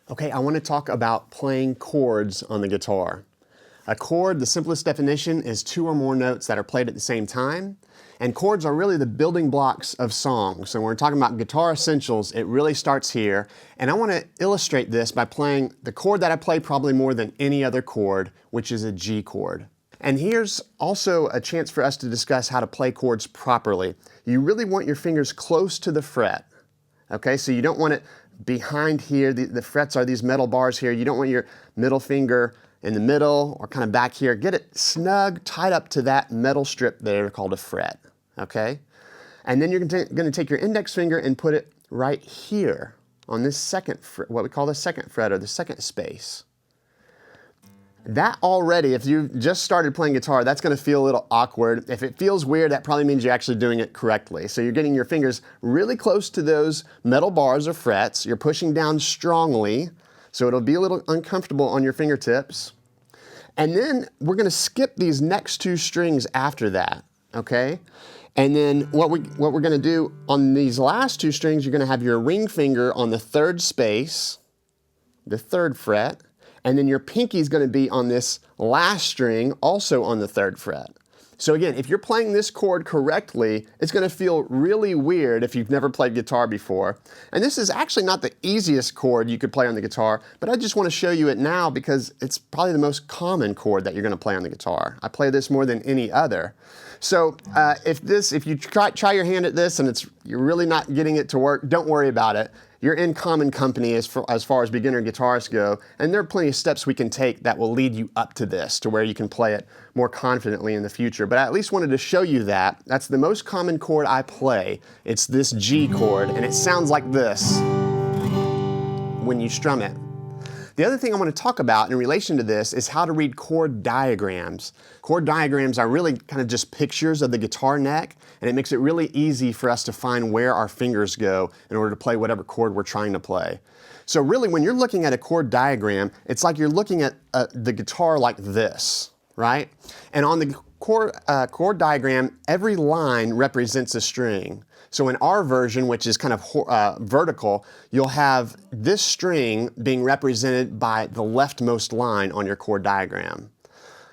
Okay, I want to talk about playing chords on the guitar. A chord, the simplest definition, is two or more notes that are played at the same time. And chords are really the building blocks of songs. So when we're talking about guitar essentials, it really starts here. And I want to illustrate this by playing the chord that I play probably more than any other chord, which is a G chord. And here's also a chance for us to discuss how to play chords properly. You really want your fingers close to the fret. Okay, so you don't want it behind here. The frets are these metal bars here. You don't want your middle finger in the middle or kind of back here. Get it snug, tied up to that metal strip there called a fret. Okay, and then you're going to take your index finger and put it right here on this second fret, what we call the second fret or the second space. That already, if you've just started playing guitar, that's going to feel a little awkward. If it feels weird, that probably means you're actually doing it correctly. So you're getting your fingers really close to those metal bars or frets. You're pushing down strongly, so it'll be a little uncomfortable on your fingertips. And then we're going to skip these next two strings after that, okay? And then what we're going to do on these last two strings, you're going to have your ring finger on the third space, the third fret, and then your pinky is going to be on this last string, also on the third fret. So again, if you're playing this chord correctly, it's going to feel really weird if you've never played guitar before. And this is actually not the easiest chord you could play on the guitar, but I just want to show you it now because it's probably the most common chord that you're going to play on the guitar. I play this more than any other. So if you try your hand at this and you're really not getting it to work, don't worry about it. You're in common company as far as beginner guitarists go, and there are plenty of steps we can take that will lead you up to this, to where you can play it more confidently in the future. But I at least wanted to show you that. That's the most common chord I play. It's this G chord, and it sounds like this when you strum it. The other thing I want to talk about in relation to this is how to read chord diagrams. Chord diagrams are really kind of just pictures of the guitar neck, and it makes it really easy for us to find where our fingers go in order to play whatever chord we're trying to play. So really, when you're looking at a chord diagram, it's like you're looking at the guitar like this, right? And on the chord diagram, every line represents a string. So in our version, which is kind of vertical, you'll have this string being represented by the leftmost line on your chord diagram.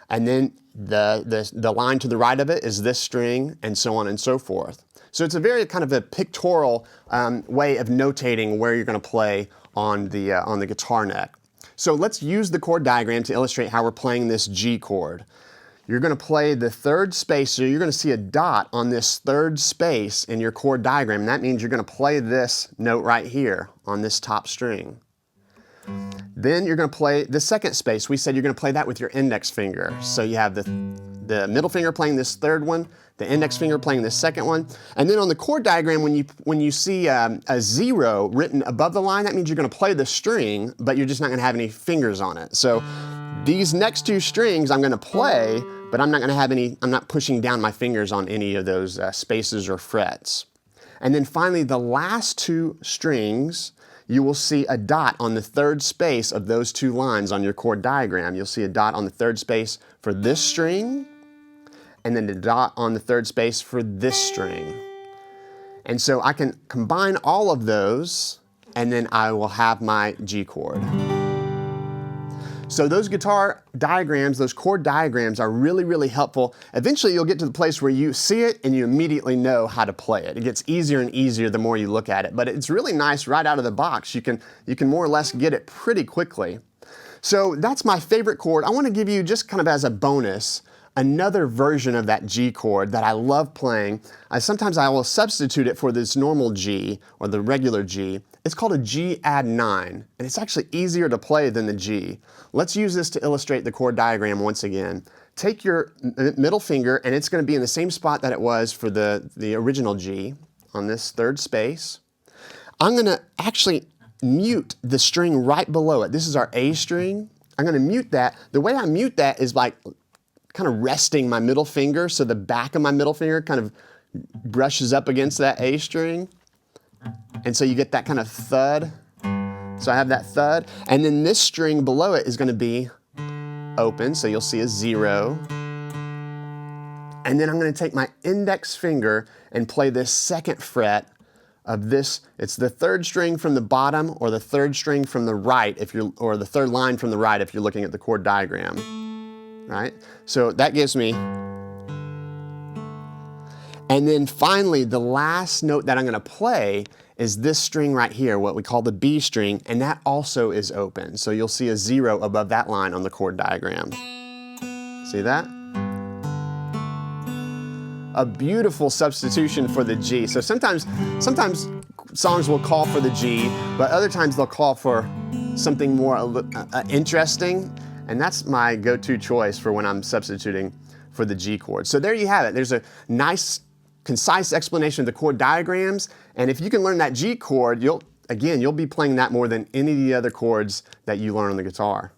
And then the line to the right of it is this string, and so on and so forth. So it's a very kind of a pictorial way of notating where you're going to play on the guitar neck. So let's use the chord diagram to illustrate how we're playing this G chord. You're going to play the third space, so you're going to see a dot on this third space in your chord diagram. And that means you're going to play this note right here on this top string. Then you're going to play the second space. We said you're going to play that with your index finger. So you have the middle finger playing this third one, the index finger playing the second one. And then on the chord diagram, when you see a 0 written above the line, that means you're going to play the string, but you're just not going to have any fingers on it. So these next two strings I'm going to play, but I'm not pushing down my fingers on any of those spaces or frets. And then finally, the last two strings, you will see a dot on the third space of those two lines on your chord diagram. You'll see a dot on the third space for this string, and then the dot on the third space for this string. And so I can combine all of those, and then I will have my G chord. So those guitar diagrams, those chord diagrams are really, really helpful. Eventually you'll get to the place where you see it and you immediately know how to play it. It gets easier and easier the more you look at it, but it's really nice right out of the box. You can more or less get it pretty quickly. So that's my favorite chord. I want to give you, just kind of as a bonus, another version of that G chord that I love playing. Sometimes I will substitute it for this normal G or the regular G. It's called a G add 9, and it's actually easier to play than the G. Let's use this to illustrate the chord diagram once again. Take your middle finger, and it's going to be in the same spot that it was for the original G on this third space. I'm going to actually mute the string right below it. This is our A string. I'm going to mute that. The way I mute that is by kind of resting my middle finger, so the back of my middle finger kind of brushes up against that A string. And so you get that kind of thud. So I have that thud. And then this string below it is going to be open, so you'll see a 0. And then I'm going to take my index finger and play this second fret of this. It's the third string from the bottom or the third string from the right or the third line from the right if you're looking at the chord diagram, right? So that gives me, and then finally the last note that I'm going to play is this string right here, what we call the B string, and that also is open. So you'll see a 0 above that line on the chord diagram. See that? A beautiful substitution for the G. So sometimes songs will call for the G, but other times they'll call for something more interesting, and that's my go-to choice for when I'm substituting for the G chord. So there you have it. There's a nice, concise explanation of the chord diagrams, and if you can learn that G chord, you'll be playing that more than any of the other chords that you learn on the guitar.